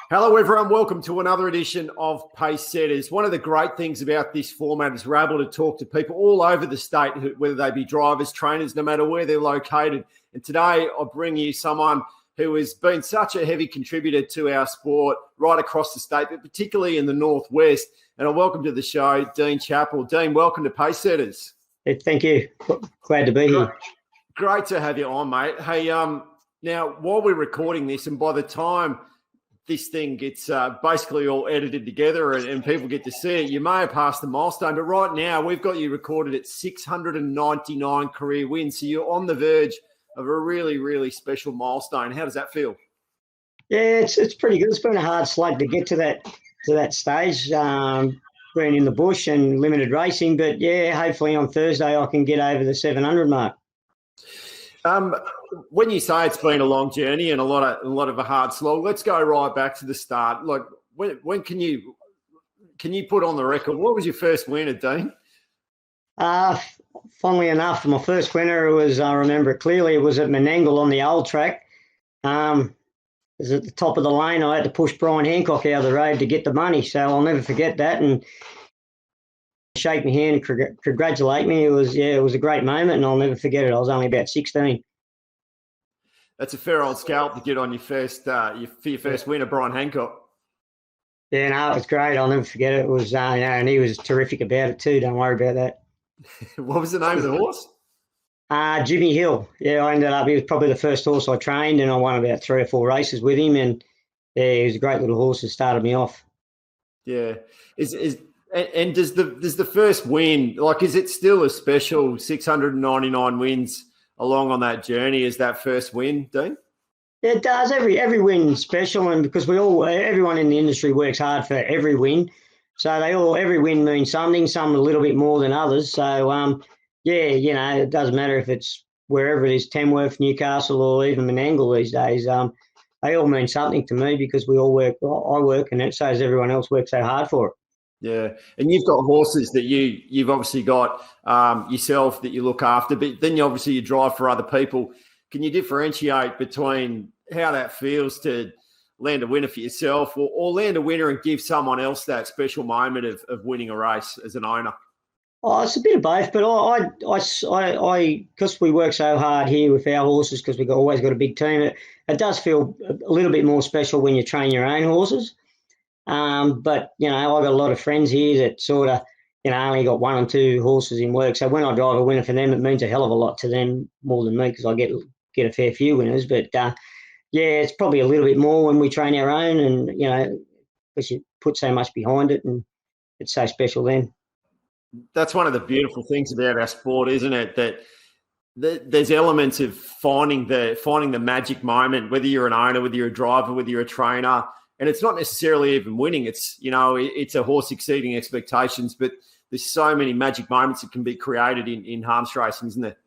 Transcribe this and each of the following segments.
Hello, everyone. Welcome to another edition of Pacesetters. One of the great things about this format is we're able to talk to people all over the state, whether they be drivers, trainers, no matter where they're located. And today I bring you someone who has been such a heavy contributor to our sport right across the state, but particularly in the Northwest. And I welcome to the show Dean Chapple. Dean, welcome to Pacesetters. Hey, thank you. Glad to be here. Great to have you on, mate. Hey, now, while we're recording this, and by the time this thing gets basically all edited together and people get to see it, you may have passed the milestone. But right now, we've got you recorded at 699 career wins. So you're on the verge of a really, really special milestone. How does that feel? Yeah, it's pretty good. It's been a hard slug to get to that stage, being in the bush and limited racing. But yeah, hopefully on Thursday I can get over the 700 mark. When you say it's been a long journey and a lot of a hard slog, let's go right back to the start. Like, when can you put on the record? What was your first winner, Dean? Funnily enough, my first winner was, I remember it clearly, it was at Menangle on the old track. It was at the top of the lane. I had to push Brian Hancock out of the road to get the money, so I'll never forget that. And shake my hand and congratulate me. It was a great moment, and I'll never forget it. I was only about 16. That's a fair old scalp to get on your first winner, Brian Hancock. Yeah, no, it was great. I'll never forget it. It was, and he was terrific about it too. Don't worry about that. What was the name of the horse? Jimmy Hill. Yeah, he was probably the first horse I trained, and I won about 3 or 4 races with him. And yeah, he was a great little horse that started me off. Yeah, and does the first win, like, is it still a special 699 wins along on that journey as that first win, Dean? Yeah, it does. Every win's special, and because everyone in the industry works hard for every win, so every win means something. Some a little bit more than others. So it doesn't matter if it's wherever it is, Tamworth, Newcastle, or even Menangle these days. They all mean something to me because we all work. I work, and so does everyone else work so hard for it. Yeah, and you've got horses that you've obviously got yourself that you look after, but then you drive for other people. Can you differentiate between how that feels to land a winner for yourself or land a winner and give someone else that special moment of winning a race as an owner? Oh, it's a bit of both, but I because we work so hard here with our horses, because we've always got a big team, it does feel a little bit more special when you train your own horses. But, I've got a lot of friends here that sort of, only got 1 or 2 horses in work. So when I drive a winner for them, it means a hell of a lot to them, more than me, because I get a fair few winners. But, it's probably a little bit more when we train our own and, because you put so much behind it and it's so special then. That's one of the beautiful things about our sport, isn't it? That there's elements of finding the magic moment, whether you're an owner, whether you're a driver, whether you're a trainer. And it's not necessarily even winning. It's, it's a horse exceeding expectations, but there's so many magic moments that can be created in harness racing, isn't there?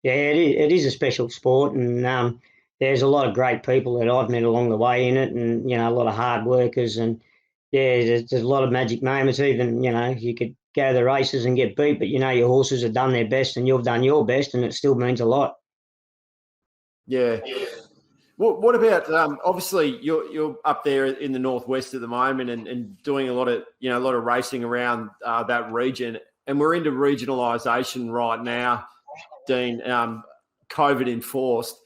Yeah, it is a special sport, and there's a lot of great people that I've met along the way in it, and, a lot of hard workers, and there's a lot of magic moments. Even, you could go to the races and get beat, but, your horses have done their best and you've done your best, and it still means a lot. Yeah. What about obviously you're up there in the Northwest at the moment and doing a lot of racing around that region, and we're into regionalisation right now, Dean, COVID enforced.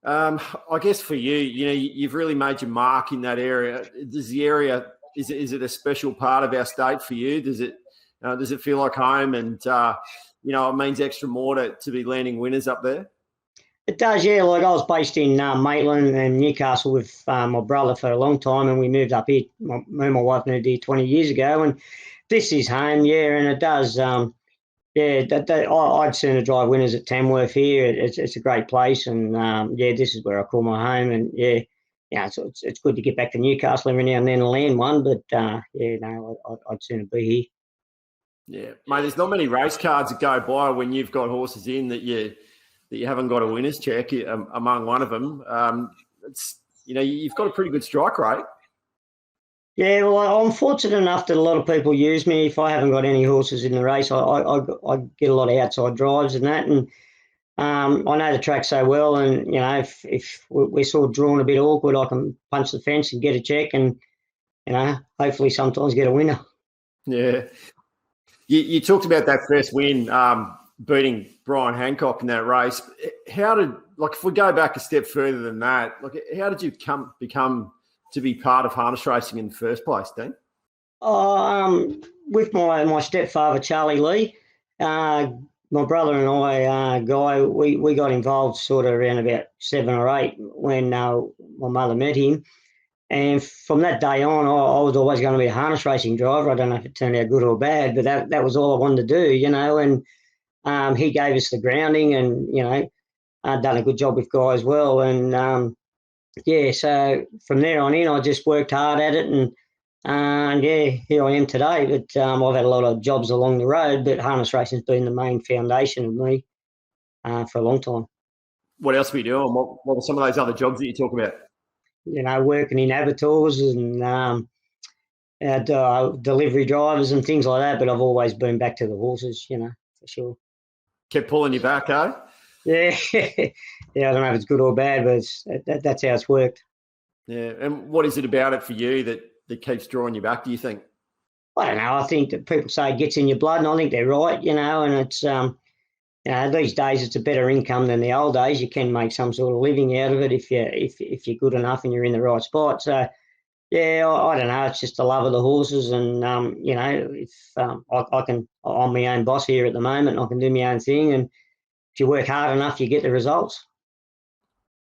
I guess for you, you've really made your mark in that area. Is it a special part of our state for you? Does it feel like home, and it means extra more to be landing winners up there? It does, yeah. Like, I was based in Maitland and Newcastle with my brother for a long time, and we moved up here. Me and my wife moved here 20 years ago, and this is home, yeah. And it does, I'd sooner drive winners at Tamworth here. It's a great place, and this is where I call my home. And it's good to get back to Newcastle every now and then and land one. But I'd sooner be here. Yeah, mate. There's not many race cards that go by when you've got horses in that you haven't got a winner's check among one of them. You've got a pretty good strike rate. Yeah, well, I'm fortunate enough that a lot of people use me. If I haven't got any horses in the race, I get a lot of outside drives and that. And I know the track so well, and you know, if we're sort of drawn a bit awkward, I can punch the fence and get a check, and you know, hopefully sometimes get a winner. Yeah. You talked about that first win, beating Brian Hancock in that race. How did, like, if we go back a step further than that, like, how did you become to be part of harness racing in the first place, Dean? With my stepfather, Charlie Lee, my brother and I, Guy, we got involved sort of around about 7 or 8 when my mother met him. And from that day on, I was always going to be a harness racing driver. I don't know if it turned out good or bad, but that was all I wanted to do, you know. And he gave us the grounding, and, you know, I'd done a good job with Guy as well. And, yeah, so from there on in, I just worked hard at it. And yeah, here I am today. But I've had a lot of jobs along the road, but harness racing's been the main foundation of me for a long time. What else were you doing? What were some of those other jobs that you talk about? You know, working in abattoirs and delivery drivers and things like that. But I've always been back to the horses, you know, for sure. Kept pulling you back, eh? Yeah, yeah. I don't know if it's good or bad, but that's how it's worked. Yeah, and what is it about it for you that keeps drawing you back, do you think? I don't know. I think that people say it gets in your blood, and I think they're right, you know. And it's you know, these days it's a better income than the old days. You can make some sort of living out of it if you're good enough and you're in the right spot. So yeah, I don't know. It's just the love of the horses, and you know, if I'm my own boss here at the moment, and I can do my own thing, and if you work hard enough, you get the results.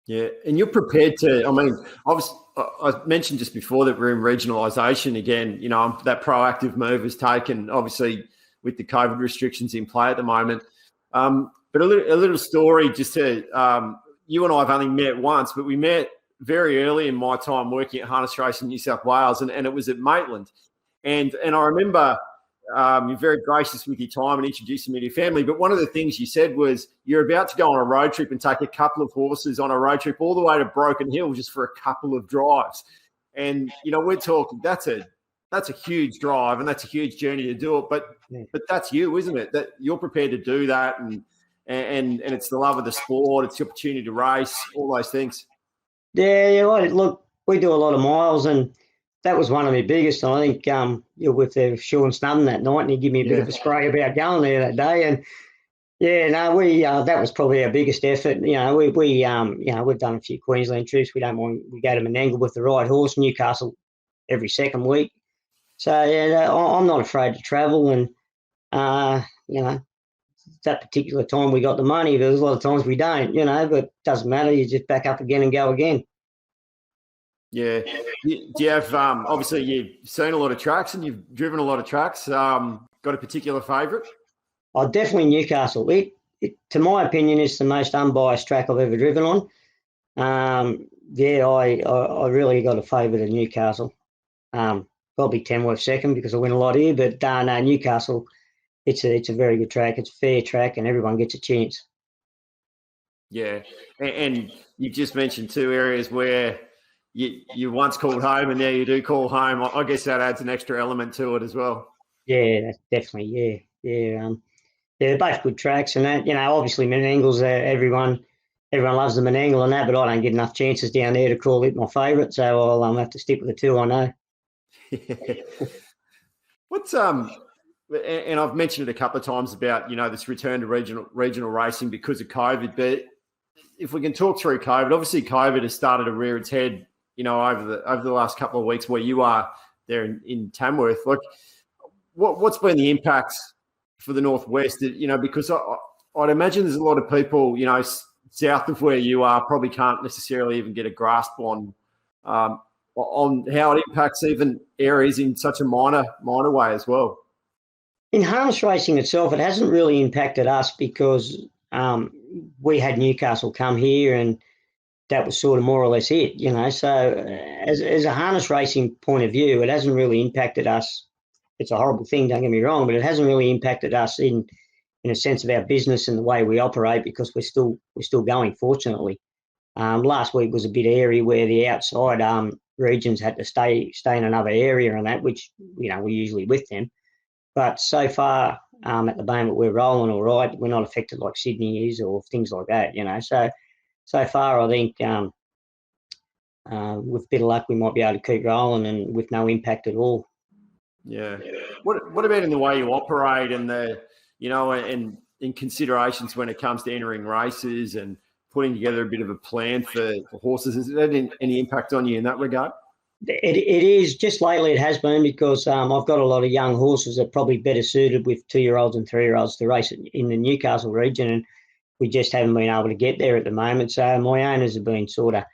Yeah, and you're prepared to. I mean, I mentioned just before that we're in regionalisation again. You know, that proactive move is taken, obviously, with the COVID restrictions in play at the moment. But a little story just to you and I have only met once, but we met very early in my time working at Harness Racing New South Wales, and it was at Maitland. And I remember you're very gracious with your time and introducing me to your family. But one of the things you said was you're about to go on a road trip and take a couple of horses on a road trip all the way to Broken Hill just for a couple of drives. And, you know, we're talking, that's a huge drive and that's a huge journey to do it. But that's you, isn't it? That you're prepared to do that, and it's the love of the sport, it's the opportunity to race, all those things. Yeah, look, we do a lot of miles, and that was one of my biggest. I think you're with Sean Snudden that night, and he gave me a bit of a spray about going there that day. And yeah, no, we that was probably our biggest effort. You know, we you know, we've done a few Queensland trips. We don't mind. We go to Menangle with the right horse, Newcastle every second week. So yeah, I'm not afraid to travel, and you know, that particular time we got the money. But there's a lot of times we don't, you know. But it doesn't matter. You just back up again and go again. Yeah. Do you have, obviously you've seen a lot of tracks and you've driven a lot of tracks. Got a particular favourite? Oh, definitely Newcastle. It, to my opinion, is the most unbiased track I've ever driven on. Yeah, I really got a favourite of Newcastle. Probably Tamworth second because I win a lot here, but no, Newcastle, it's a very good track. It's a fair track and everyone gets a chance. Yeah. And you've just mentioned two areas where you once called home and now you do call home. I guess that adds an extra element to it as well. Yeah, definitely. Yeah. They're both good tracks, and that, you know, obviously Menangle's everyone loves the Menangle and that, but I don't get enough chances down there to call it my favourite, so I'll have to stick with the two I know. What's and I've mentioned it a couple of times about, you know, this return to regional racing because of COVID, but if we can talk through COVID, obviously COVID has started to rear its head, you know, over the last couple of weeks where you are there in Tamworth. Like, what's been the impacts for the Northwest? You know, because I'd imagine there's a lot of people, you know, south of where you are probably can't necessarily even get a grasp on how it impacts even areas in such a minor way as well. In harness racing itself, it hasn't really impacted us because we had Newcastle come here and that was sort of more or less it, you know. So as a harness racing point of view, it hasn't really impacted us. It's a horrible thing, don't get me wrong, but it hasn't really impacted us in a sense of our business and the way we operate because we're still going, fortunately. Last week was a bit airy where the outside regions had to stay in another area and that, which, you know, we're usually with them. But so far, At the moment, we're rolling all right. We're not affected like Sydney is or things like that, you know. So far, I think with a bit of luck, we might be able to keep rolling and with no impact at all. Yeah. What about in the way you operate and and in considerations when it comes to entering races and putting together a bit of a plan for horses? Has it had any impact on you in that regard? It is. Just lately it has been because I've got a lot of young horses that are probably better suited with 2-year-olds and 3-year-olds to race in the Newcastle region, and we just haven't been able to get there at the moment. So my owners have been sort of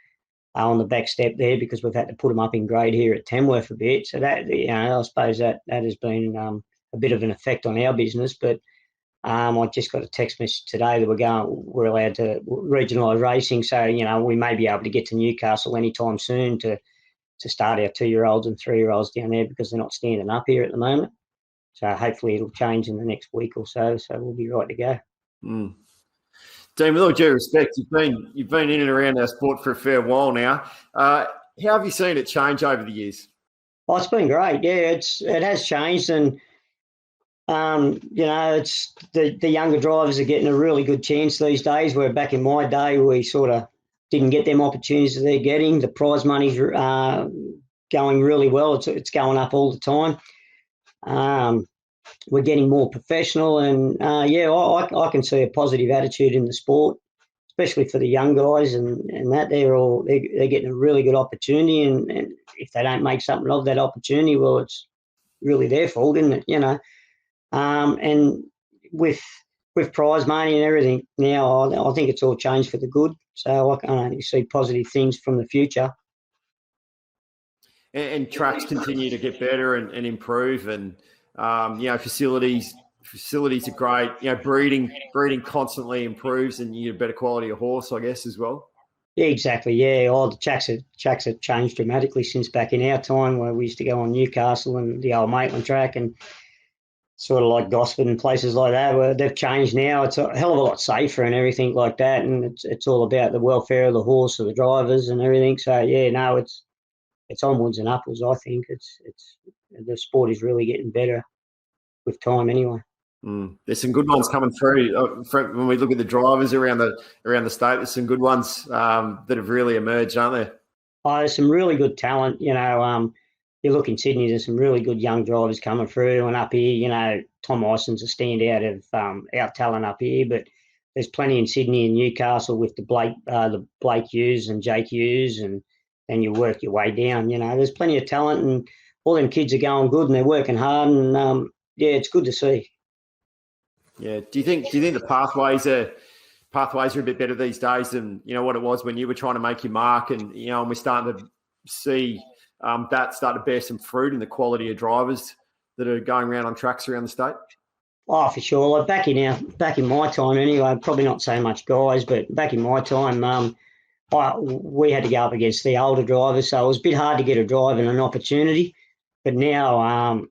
on the back step there because we've had to put them up in grade here at Tamworth a bit. So that, you know, I suppose that has been a bit of an effect on our business. But I just got a text message today that we're allowed to regionalise racing. So, you know, we may be able to get to Newcastle anytime soon to start our 2-year-olds and 3-year-olds down there because they're not standing up here at the moment. So hopefully it'll change in the next week or so. So we'll be right to go. Mm. Dean, with all due respect, you've been in and around our sport for a fair while now. How have you seen it change over the years? Oh, it's been great. Yeah, it has changed, and you know, it's the younger drivers are getting a really good chance these days. Where back in my day, we sort of didn't get them opportunities that they're getting. The prize money's going really well. It's going up all the time. We're getting more professional, and I can see a positive attitude in the sport, especially for the young guys, and that they're getting a really good opportunity, and if they don't make something of that opportunity, well, it's really their fault, isn't it? You know, and with prize money and everything now, I think it's all changed for the good. So I can only see positive things from the future. And tracks continue to get better and improve, and facilities are great. You know, breeding constantly improves, and you get a better quality of horse, I guess, as well. Yeah, exactly. Yeah, the tracks have changed dramatically since back in our time, where we used to go on Newcastle and the old Maitland track, and sort of like Gosford and places like that, where they've changed now. It's a hell of a lot safer and everything like that, and it's all about the welfare of the horse, of the drivers, and everything. So yeah, no, it's onwards and upwards. I think it's the sport is really getting better with time anyway. There's some good ones coming through. When we look at the drivers around the state, there's some good ones that have really emerged, aren't there? Oh, there's some really good talent. You know, you look in Sydney, there's some really good young drivers coming through, and up here, you know, Tom Ison's a standout of our talent up here. But there's plenty in Sydney and Newcastle with the Blake Hughes and Jake Hughes, and you work your way down. You know, there's plenty of talent, and all them kids are going good, and they're working hard, and it's good to see. Yeah. Do you think the pathways are a bit better these days than, you know, what it was when you were trying to make your mark, and, you know, and we're starting to see that start to bear some fruit in the quality of drivers that are going around on tracks around the state? Oh, for sure. Like back in my time anyway, probably not so much guys, but back in my time, we had to go up against the older drivers, so it was a bit hard to get a drive and an opportunity. But now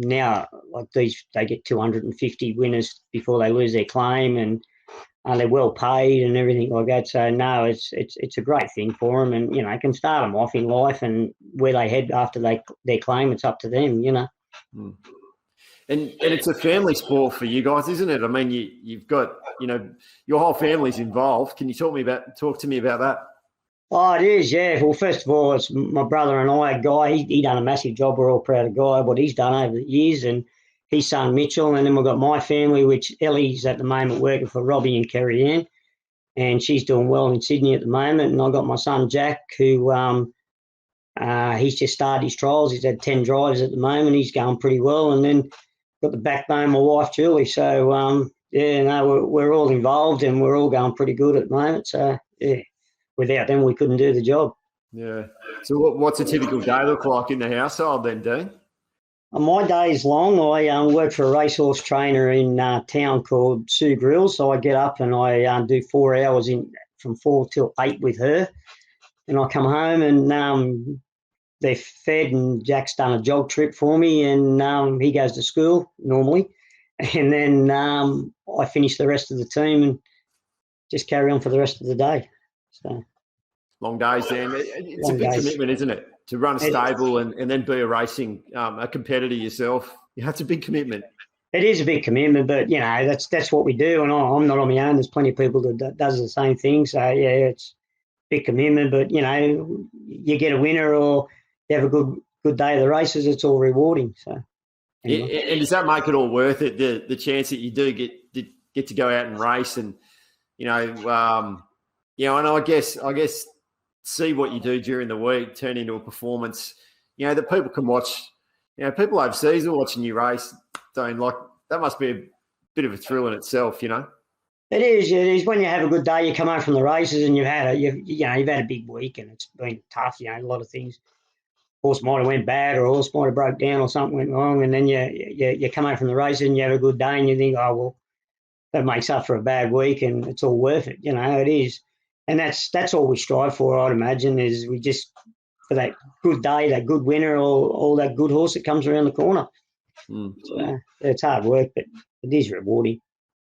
like they get 250 winners before they lose their claim, and they're well paid and everything like that. So no, it's a great thing for them, and, you know, can start them off in life, and where they head after their claim, it's up to them, you know. And it's a family sport for you guys, isn't it? I mean, you've got, you know, your whole family's involved. Can you talk to me about that? Oh, it is, yeah. Well, first of all, it's my brother and I, Guy. He done a massive job. We're all proud of Guy, what he's done over the years, and his son Mitchell. And then we've got my family, which Ellie's at the moment working for Robbie and Kerry Ann, and she's doing well in Sydney at the moment. And I've got my son Jack, who he's just started his trials. He's had 10 drives at the moment. He's going pretty well. And then got the backbone, my wife Julie. So we're all involved, and we're all going pretty good at the moment. So yeah. Without them, we couldn't do the job. Yeah. So what's a typical day look like in the household then, Dean? My day's long. I work for a racehorse trainer in town called Sue Grills. So I get up and I do 4 hours from 4 till 8 with her. And I come home and they're fed, and Jack's done a jog trip for me, and he goes to school normally. And then I finish the rest of the team and just carry on for the rest of the day. So long days, Dan. It's a big commitment, isn't it? To run a stable and then be a competitor yourself. Yeah, it's a big commitment. It is a big commitment, but that's what we do, and I'm not on my own. There's plenty of people that does the same thing. So yeah, it's a big commitment, but you get a winner or you have a good day of the races. It's all rewarding. So anyway. And does that make it all worth it? The chance that you do get to go out and race, and and I guess see what you do during the week turn into a performance, that people can watch. People overseas are watching you race. That must be a bit of a thrill in itself, It is. It is. When you have a good day, you come home from the races and you've had a big week and it's been tough. A lot of things. Horse might have went bad, or a horse might have broke down, or something went wrong, and then you come home from the races and you have a good day and you think, oh well, that makes up for a bad week and it's all worth it. It is, and that's all we strive for. I'd imagine is we just for that good day, that good winner, all that good horse that comes around the corner. So, it's hard work, but it is rewarding.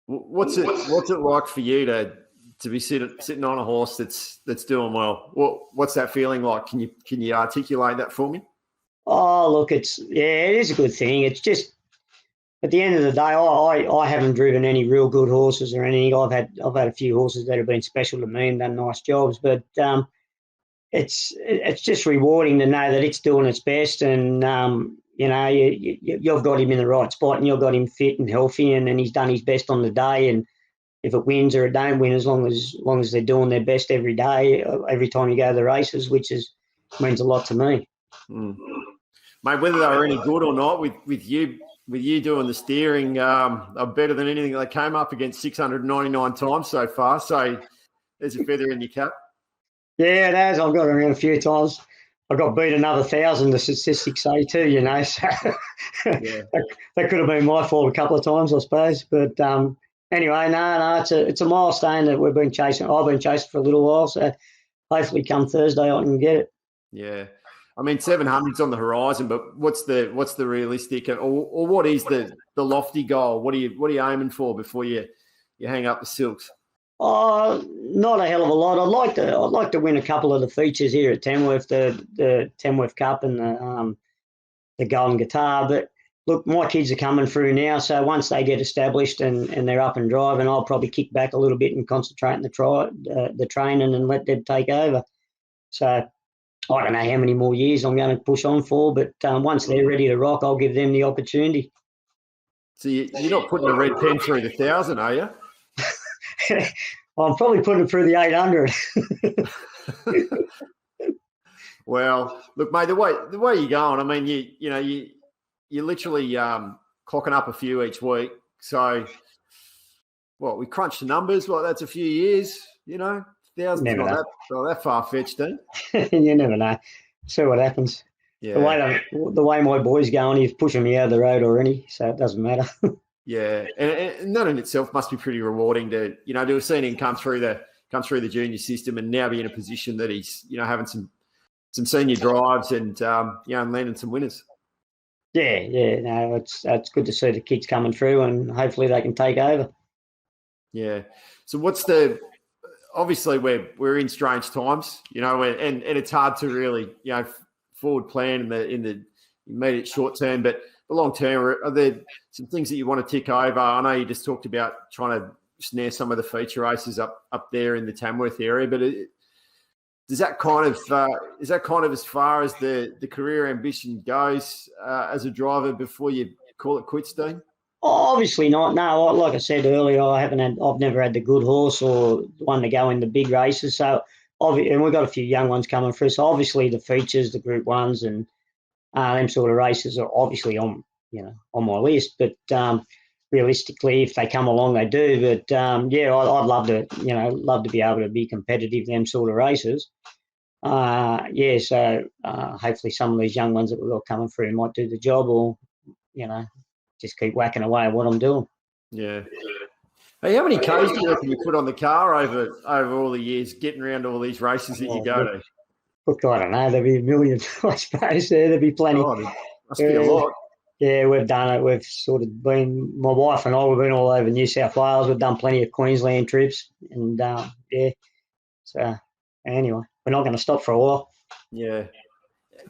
What's it like for you to be sitting on a horse that's doing well? What's that feeling like? Can you articulate that for me? Oh, look, it is a good thing. It's just at the end of the day, I haven't driven any real good horses or anything. I've had a few horses that have been special to me and done nice jobs, but it's just rewarding to know that it's doing its best, and you've got him in the right spot and you've got him fit and healthy, and he's done his best on the day. And if it wins or it don't win, as long as they're doing their best every day, every time you go to the races, which means a lot to me. Mate, whether they were any good or not, with you doing the steering, are better than anything they came up against 699 times so far. So there's a feather in your cap. Yeah, it has. I've got around a few times. I got beat another 1,000, the statistics say too, So yeah. that could have been my fault a couple of times, I suppose. But anyway, no, it's a milestone that we've been chasing. I've been chasing for a little while, so hopefully come Thursday I can get it. Yeah, I mean 700's on the horizon, but what's the realistic or what is the lofty goal? What are you aiming for before you hang up the silks? Oh, not a hell of a lot. I'd like to win a couple of the features here at Tamworth, the Tamworth Cup and the Golden Guitar. But look, my kids are coming through now, so once they get established and they're up and driving, I'll probably kick back a little bit and concentrate on the training and let them take over. So I don't know how many more years I'm going to push on for, but once they're ready to rock, I'll give them the opportunity. So you're not putting a red pen through the 1,000, are you? I'm probably putting it through the 800. Well, look, mate, the way you're going, I mean, you're literally clocking up a few each week. So, we crunched the numbers. That's a few years. 1,000's not that far fetched, eh? You never know. See what happens. Yeah. The way my boy's going, he's pushing me out of the road already, so it doesn't matter. Yeah, and that in itself must be pretty rewarding to have seen him come through the junior system and now be in a position that he's having some senior drives and and landing some winners. Yeah, no, it's good to see the kids coming through and hopefully they can take over. Yeah. So obviously we're in strange times, and it's hard to really forward plan in the immediate short term, but the long term, are there some things that you want to tick over? I know you just talked about trying to snare some of the feature races up there in the Tamworth area, but is that kind of as far as the career ambition goes as a driver before you call it quits, Dean? Obviously not. No, like I said earlier, I've never had the good horse or one to go in the big races. So, and we've got a few young ones coming through. So obviously the features, the Group 1s, and them sort of races are obviously on my list. But realistically, if they come along, they do. But I'd love to be able to be competitive in them sort of races. So hopefully some of these young ones that we've got coming through might do the job, or just keep whacking away at what I'm doing. Yeah. Hey, how many Ks do you reckon you put on the car over all the years, getting around all these races that you go to? Look, I don't know. There'd be a million, I suppose. There'd be plenty. Oh, there must be a lot. Yeah, we've done it. We've sort of been, my wife and I, we've been all over New South Wales. We've done plenty of Queensland trips. And, So, anyway, we're not going to stop for a while. Yeah.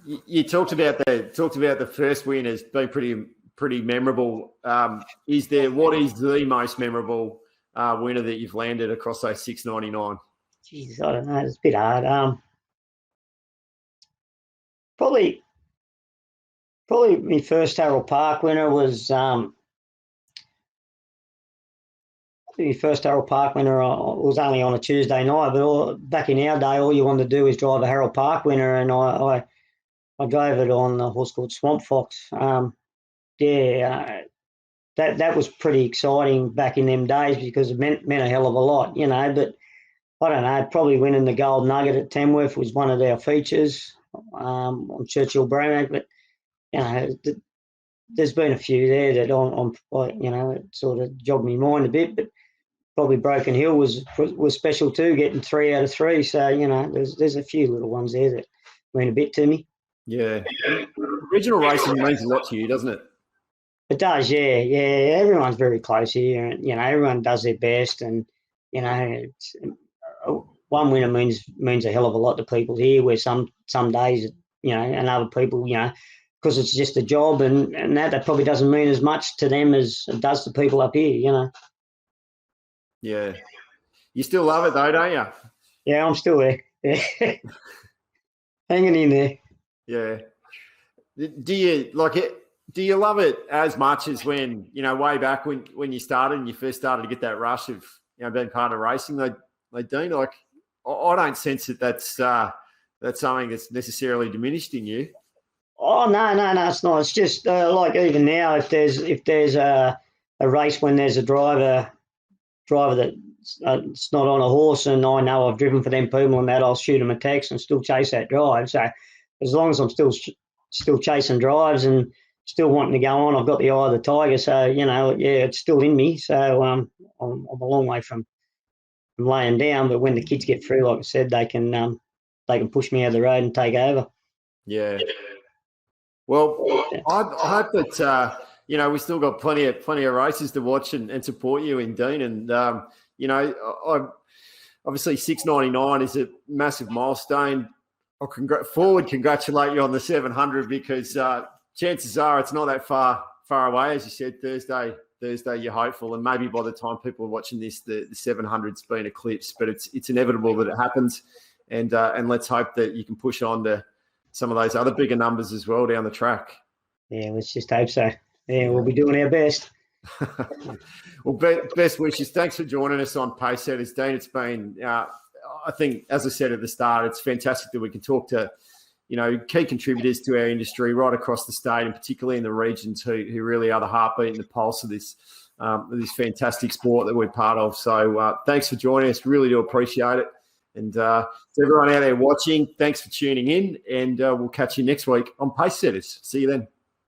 You talked about the first win as being pretty memorable. What is the most memorable winner that you've landed across those 699? Jeez, I don't know. It's a bit hard. Probably my first Harold Park winner was my first Harold Park winner was only on a Tuesday night, but back in our day, all you wanted to do is drive a Harold Park winner, and I drove it on a horse called Swamp Fox. That was pretty exciting back in them days because it meant a hell of a lot, you know. But I don't know, probably winning the Gold Nugget at Tamworth was one of our features on Churchill Bromac. But you know, there's been a few there that it sort of jogged me mind a bit. But probably Broken Hill was special too, getting 3 out of 3. So you know, there's a few little ones there that mean a bit to me. Yeah, regional racing means a lot to you, doesn't it? It does, yeah. Everyone's very close here, and you know, everyone does their best, and you know, one winner means a hell of a lot to people here. Where some days, you know, and other people, you know, because it's just a job, and that probably doesn't mean as much to them as it does to people up here, you know. Yeah, you still love it though, don't you? Yeah, I'm still there. Yeah. Hanging in there. Yeah. Do you like it? Do you love it as much as when, you know, way back when you started and you first started to get that rush of, you know, being part of racing? They do. Like, I don't sense that's something that's necessarily diminished in you. Oh no, it's not. It's just like even now, if there's a race when there's a driver that it's not on a horse, and I know I've driven for them people and that, I'll shoot them a text and still chase that drive. So as long as I'm still chasing drives and still wanting to go on, I've got the eye of the tiger. So you know, yeah, it's still in me. So I'm a long way from laying down. But when the kids get through, like I said, they can push me out of the road and take over. Yeah. Well, I hope that you know, we still got plenty of races to watch and support you in, Dean. And you know, obviously 699 is a massive milestone. I'll congratulate you on the 700 because chances are it's not that far away, as you said. Thursday you're hopeful, and maybe by the time people are watching this, the 700's been eclipsed. But it's inevitable that it happens, and let's hope that you can push on to some of those other bigger numbers as well down the track. Yeah, let's just hope so. Yeah, we'll be doing our best. Well, best wishes. Thanks for joining us on Pacesetters, Dean. It's been, I think, as I said at the start, it's fantastic that we can talk to, you know, key contributors to our industry right across the state, and particularly in the regions who really are the heartbeat and the pulse of this fantastic sport that we're part of. So thanks for joining us. Really do appreciate it. And to everyone out there watching, thanks for tuning in, and we'll catch you next week on Pacesetters. See you then.